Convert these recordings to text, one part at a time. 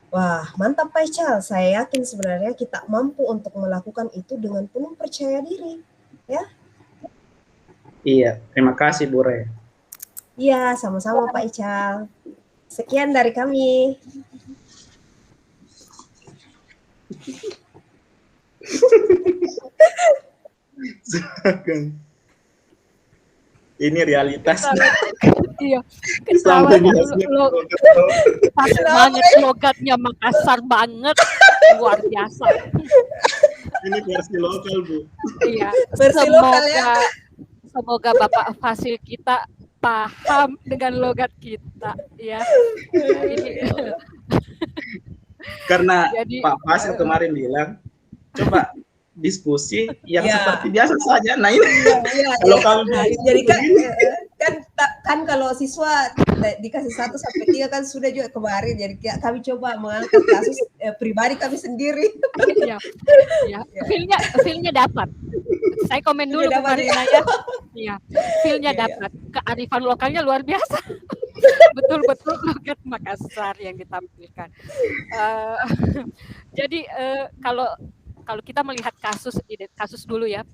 Wah, mantap Pak Ical. Saya yakin sebenarnya kita mampu untuk melakukan itu dengan penuh percaya diri. Ya, Iya, terima kasih Bu Re. iya, sama-sama Pak Ical. Sekian dari kami. Ini realitas. Iya, ketawanya pas banget, logatnya Makassar banget, luar biasa. Ini versi lokal Bu. Iya, Versi lokal ya. semoga Bapak Fasil kita paham dengan logat kita, ya. Ini Karena jadi, Pak Fasil kemarin bilang, coba diskusi yang Ya. seperti biasa saja. Nah ini Iya, kalau kamu jadi kan kalau siswa dikasih 1-3 kan sudah juga kemarin, jadi kami coba mengangkat kasus pribadi kami sendiri. ya, feel-nya dapat. Saya komen dulu Feel-nya dapat, kemarin ya. Iya, feel-nya Iya, iya. dapat. Kearifan lokalnya luar biasa. Betul-betul logat Makassar yang ditampilkan. Jadi kalau kita melihat kasus dulu ya,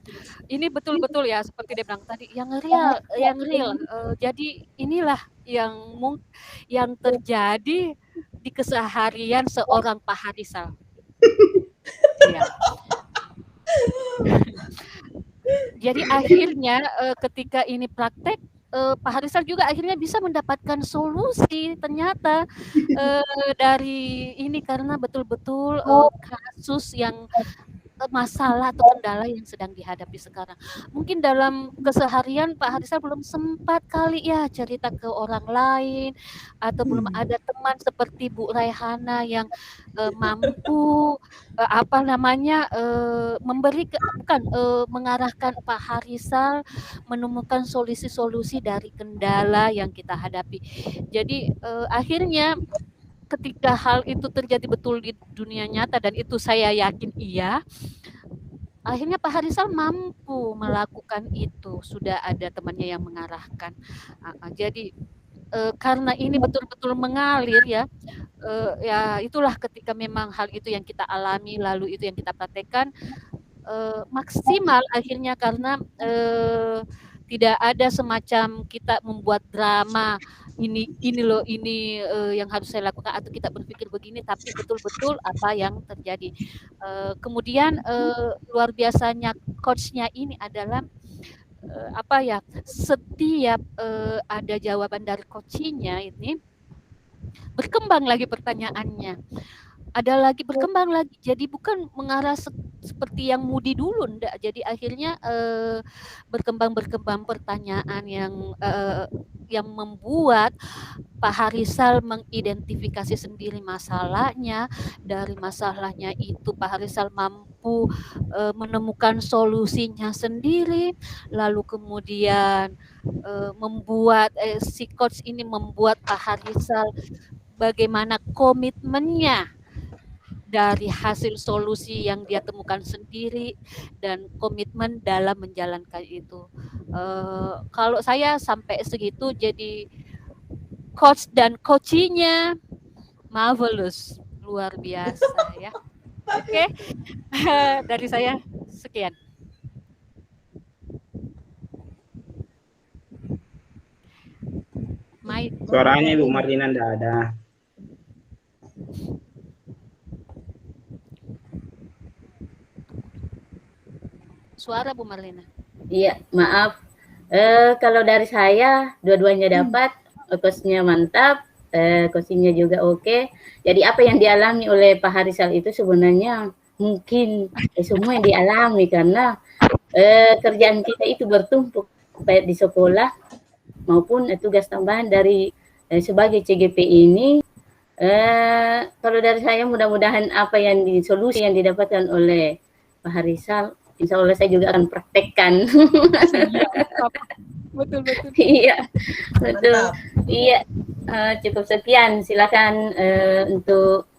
ini betul-betul ya seperti dia bilang tadi yang real. Jadi inilah yang terjadi di keseharian seorang Pak Harisal. Ya. Jadi akhirnya ketika ini praktek, Pak Harisal juga akhirnya bisa mendapatkan solusi ternyata dari ini karena betul-betul kasus yang masalah atau kendala yang sedang dihadapi sekarang. Mungkin dalam keseharian Pak Harisal belum sempat kali ya cerita ke orang lain atau belum ada teman seperti Bu Raihana yang mampu mengarahkan Pak Harisal menemukan solusi-solusi dari kendala yang kita hadapi. Jadi akhirnya ketika hal itu terjadi betul di dunia nyata dan itu saya yakin iya, akhirnya Pak Harisal mampu melakukan itu, sudah ada temannya yang mengarahkan. Jadi karena ini betul-betul mengalir ya, ya itulah ketika memang hal itu yang kita alami lalu itu yang kita praktekkan maksimal akhirnya karena tidak ada semacam kita membuat drama ini loh yang harus saya lakukan atau kita berpikir begini tapi betul-betul apa yang terjadi. Kemudian luar biasanya coachnya ini adalah setiap ada jawaban dari coachnya ini berkembang lagi pertanyaannya. Ada lagi berkembang lagi, jadi bukan mengarah seperti yang Moody dulu, enggak. Jadi akhirnya berkembang pertanyaan yang membuat Pak Harisal mengidentifikasi sendiri masalahnya. Dari masalahnya itu Pak Harisal mampu menemukan solusinya sendiri, lalu kemudian membuat si coach ini membuat Pak Harisal bagaimana komitmennya dari hasil solusi yang dia temukan sendiri dan komitmen dalam menjalankan itu. Kalau saya sampai segitu, jadi coach dan coachinya marvelous, luar biasa ya. Oke. Dari saya sekian. Suaranya Ibu Marlina enggak ada. Suara Bu Marlina. Iya, maaf. Kalau dari saya dua-duanya dapat, coachnya mantap, coachingnya juga oke. Jadi apa yang dialami oleh Pak Harisal itu sebenarnya mungkin semua yang dialami karena kerjaan kita itu bertumpuk baik di sekolah maupun tugas tambahan dari sebagai CGP ini. Kalau dari saya mudah-mudahan apa yang solusi yang didapatkan oleh Pak Harisal, insya Allah saya juga akan praktekkan. Betul. Iya, betul. Iya, cukup sekian. Silakan untuk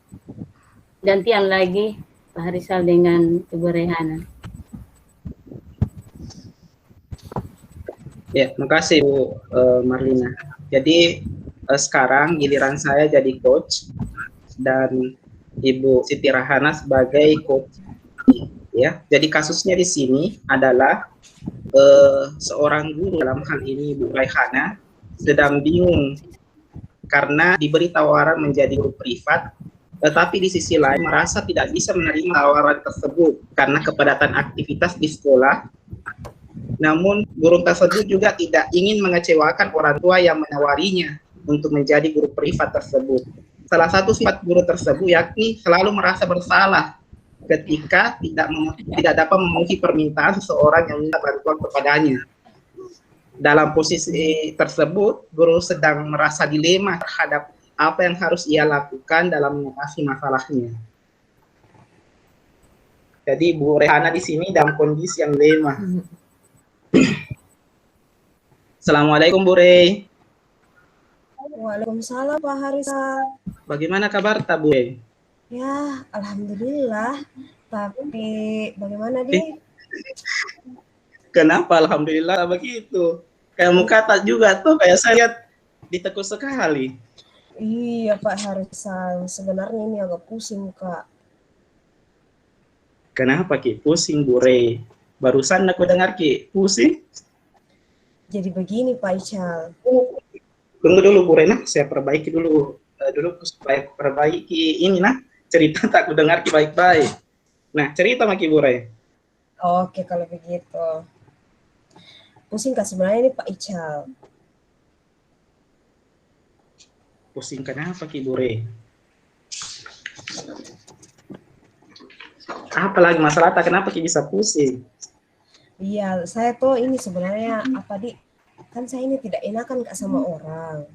gantian lagi Pak Harisal dengan Ibu Raihana. Ya, makasih Bu Marlina. Jadi sekarang giliran saya jadi coach dan Ibu Siti Rahana sebagai coach. Ya, jadi kasusnya di sini adalah seorang guru, dalam hal ini Bu Raihana, sedang bingung karena diberi tawaran menjadi guru privat, tetapi di sisi lain merasa tidak bisa menerima tawaran tersebut karena kepadatan aktivitas di sekolah. Namun guru tersebut juga tidak ingin mengecewakan orang tua yang menawarinya untuk menjadi guru privat tersebut. Salah satu sifat guru tersebut yakni selalu merasa bersalah ketika tidak dapat memenuhi permintaan seseorang yang minta bantuan kepadanya. Dalam posisi tersebut, guru sedang merasa dilema terhadap apa yang harus ia lakukan dalam mengatasi masalahnya. Jadi Bu Rehana di sini dalam kondisi yang dilema. Assalamualaikum Bu Rey. Waalaikumsalam Pak Harisal. Bagaimana kabar Bu Rey? Ya, alhamdulillah. Tapi bagaimana di? Kenapa alhamdulillah begitu? Kayak muka tak juga tuh, kayak saya lihat ditekuk sekali. Iya Pak Harisal, sebenarnya ini agak pusing Kak. Kenapa Ki? Pusing Bu Rey. Barusan aku dengar Ki, pusing. Jadi begini Pak Ical. Tunggu dulu Bu Rey, saya perbaiki dulu supaya perbaiki ini cerita tak aku dengar Ki baik-baik. Nah, cerita Maki Bu Rey. Oke, kalau begitu. Pusing Kak sebenarnya ini Pak Ical. Pusing kenapa Ki Bu Rey? Apalagi masalah tak, kenapa Ki bisa pusing? Iya, saya tuh ini sebenarnya kan saya ini tidak enakan Kak sama orang.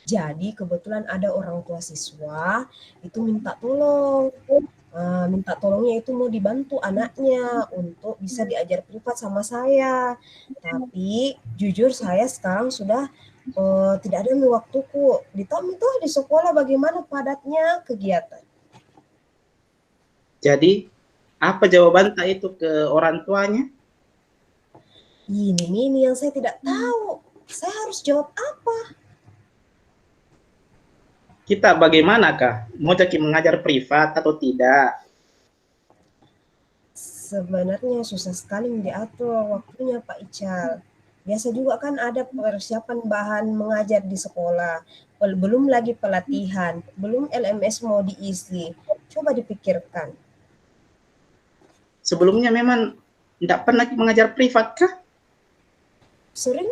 Jadi kebetulan ada orang tua siswa itu minta tolong. Minta tolongnya itu mau dibantu anaknya untuk bisa diajar privat sama saya. Tapi jujur saya sekarang sudah tidak ada waktuku. Ditambah di sekolah bagaimana padatnya kegiatan. Jadi apa jawaban tak itu ke orang tuanya? Ini yang saya tidak tahu. Saya harus jawab apa? Kita bagaimanakah? Mau jadi mengajar privat atau tidak? Sebenarnya susah sekali diatur waktunya Pak Ical. Biasa juga kan ada persiapan bahan mengajar di sekolah. Belum lagi pelatihan, belum LMS mau diisi. Coba dipikirkan. Sebelumnya memang tidak pernah mengajar privat kah? Sering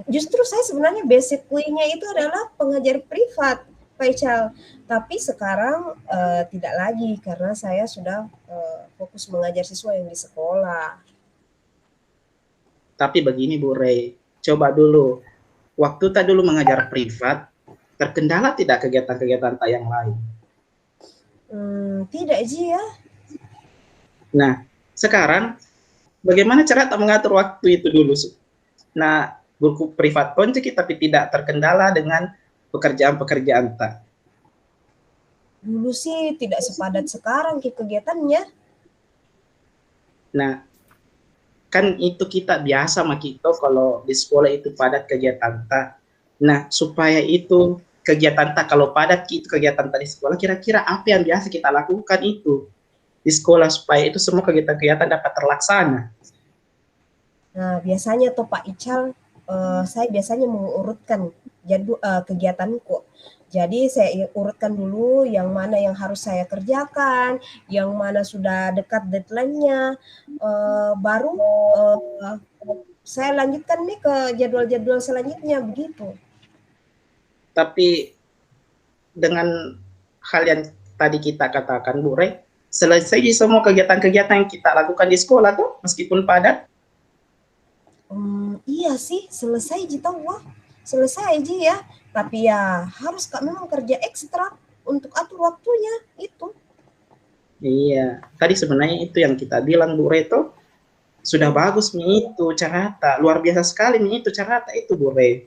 justru saya sebenarnya basically-nya itu adalah pengajar privat, Pak Ical. Tapi sekarang tidak lagi karena saya sudah fokus mengajar siswa yang di sekolah. Tapi begini Bu Rey, coba dulu, waktu tak dulu mengajar privat, terkendala tidak kegiatan-kegiatan tak yang lain? Tidak Ji ya. Nah, sekarang bagaimana cara tak mengatur waktu itu dulu? Nah, buku privat pun tapi tidak terkendala dengan pekerjaan-pekerjaan tak. Dulu sih tidak sepadat sekarang kegiatannya. Nah, kan itu kita biasa Makito kalau di sekolah itu padat kegiatan tak. Nah, supaya itu kegiatan tak, kalau padat itu kegiatan tak di sekolah, kira-kira apa yang biasa kita lakukan itu di sekolah supaya itu semua kegiatan-kegiatan dapat terlaksana? Nah, biasanya tuh Pak Ical, saya biasanya mengurutkan kegiatanku. Jadi saya urutkan dulu yang mana yang harus saya kerjakan, yang mana sudah dekat deadline-nya, baru saya lanjutkan nih ke jadwal-jadwal selanjutnya begitu. Tapi dengan hal yang tadi kita katakan Bu Rey, selesai semua kegiatan-kegiatan yang kita lakukan di sekolah tuh meskipun padat? Iya sih, selesai Ji tahu, selesai Ji ya. Tapi ya harus Kak memang kerja ekstra untuk atur waktunya itu. Iya, tadi sebenarnya itu yang kita bilang Bu Reto, sudah bagus nih itu carata, luar biasa sekali nih itu carata itu Bu Re.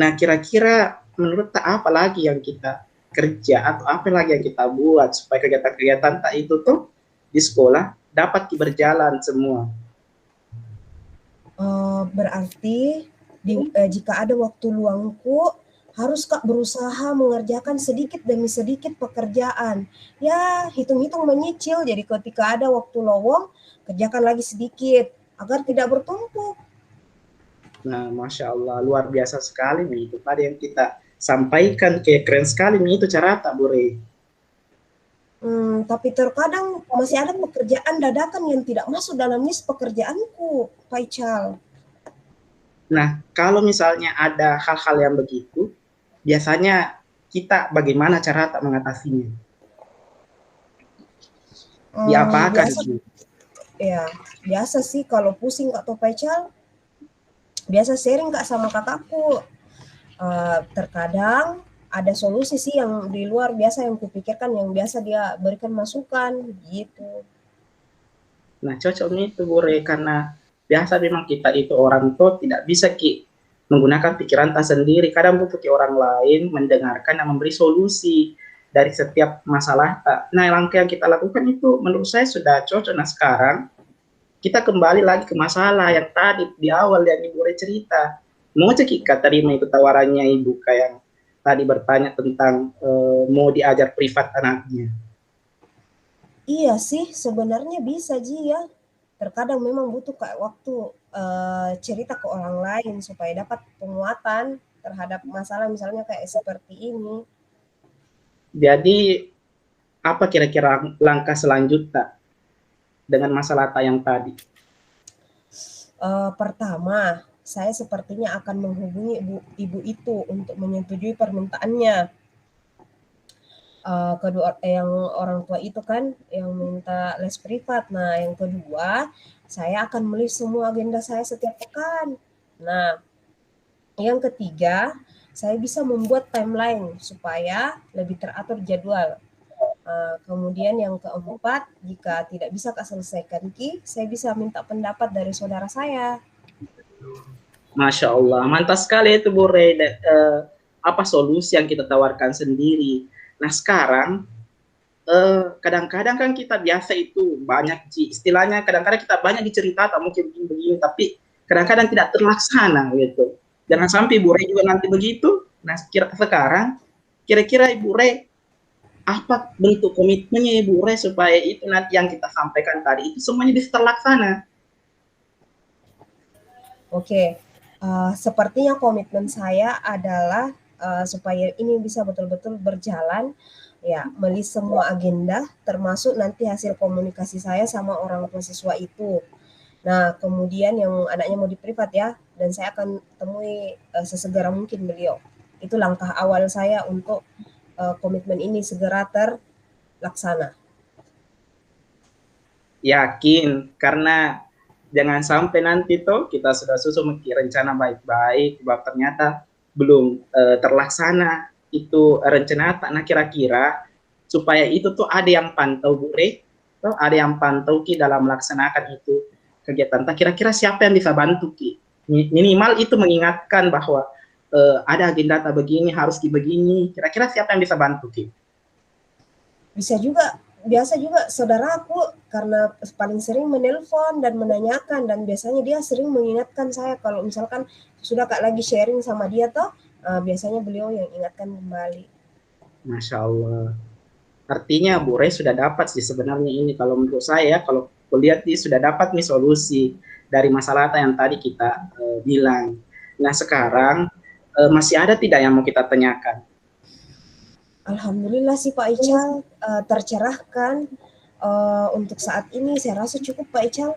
Nah kira-kira menurut tak apa lagi yang kita kerja atau apa lagi yang kita buat supaya kegiatan-kegiatan tak itu tuh di sekolah dapat berjalan semua? Berarti jika ada waktu luangku, harus Kak berusaha mengerjakan sedikit demi sedikit pekerjaan. Ya, hitung-hitung menyicil, jadi ketika ada waktu lowong, kerjakan lagi sedikit, agar tidak bertumpuk. Nah, Masya Allah, luar biasa sekali nih itu tadi yang kita sampaikan, kayak keren sekali nih itu cara tak Bure. Tapi terkadang masih ada pekerjaan dadakan yang tidak masuk dalam list pekerjaanku, Pak Ical. Nah, kalau misalnya ada hal-hal yang begitu, biasanya kita bagaimana cara tak mengatasinya? Diapakan Biasa, itu? ya, biasa sih kalau pusing Kak Pak Ical, biasa sharing Kak sama kakakku. Terkadang ada solusi sih yang di luar biasa yang kupikirkan, yang biasa dia berikan masukan gitu. Nah, cocoknya itu Bure, karena biasa memang kita itu orang tua tidak bisa menggunakan pikiran tak sendiri. Kadang butuh orang lain mendengarkan dan memberi solusi dari setiap masalah tak. Nah, langkah yang kita lakukan itu menurut saya sudah cocok. Nah, sekarang kita kembali lagi ke masalah yang tadi di awal yang Ibu Re cerita. Mau cekika terima itu tawarannya Ibu kayak tadi bertanya tentang mau diajar privat anaknya. Iya sih, sebenarnya bisa Ji ya. Terkadang memang butuh kayak waktu cerita ke orang lain supaya dapat penguatan terhadap masalah misalnya kayak seperti ini. Jadi apa kira-kira langkah selanjutnya dengan masalah yang tadi? Pertama, saya sepertinya akan menghubungi ibu itu untuk menyetujui permintaannya. Kedua, yang orang tua itu kan yang minta les privat. Nah, yang kedua, saya akan menulis semua agenda saya setiap pekan. Nah, yang ketiga, saya bisa membuat timeline supaya lebih teratur jadwal. Kemudian yang keempat, jika tidak bisa Kak selesaikan saya bisa minta pendapat dari saudara saya. Masya Allah, mantap sekali itu Bu Re. Apa solusi yang kita tawarkan sendiri. Nah sekarang kadang-kadang kan kita biasa itu banyak istilahnya, kadang-kadang kita banyak dicerita tak mungkin begini, tapi kadang-kadang tidak terlaksana gitu. Jangan sampai Ibu Re juga nanti begitu. Nah sekarang kira-kira Ibu Re apa bentuk komitmennya Ibu Re supaya itu nanti yang kita sampaikan tadi itu semuanya bisa terlaksana. Oke, sepertinya komitmen saya adalah supaya ini bisa betul-betul berjalan, ya, melis semua agenda, termasuk nanti hasil komunikasi saya sama orang tua siswa itu. Nah, kemudian yang anaknya mau di privat ya, dan saya akan temui sesegera mungkin beliau. Itu langkah awal saya untuk komitmen ini segera terlaksana. Yakin, karena jangan sampai nanti tuh kita sudah susun rencana baik-baik, bahwa ternyata belum terlaksana itu rencana. Nah kira-kira supaya itu tuh ada yang pantau Bu Re, tuh ada yang pantau dalam melaksanakan itu kegiatan. Kira-kira siapa yang bisa bantu minimal itu mengingatkan bahwa ada agenda begini harus begini. Kira-kira siapa yang bisa bantu Bisa juga, biasa juga saudara aku karena paling sering menelpon dan menanyakan, dan biasanya dia sering mengingatkan saya kalau misalkan sudah Kak lagi sharing sama dia toh, biasanya beliau yang ingatkan kembali. Masya Allah. Artinya Bu Re sudah dapat sih sebenarnya ini, kalau menurut saya, kalau lihat dia sudah dapat nih solusi dari masalah yang tadi kita bilang. Nah sekarang masih ada tidak yang mau kita tanyakan? Alhamdulillah sih Pak Ical, tercerahkan. Untuk saat ini saya rasa cukup Pak Ical.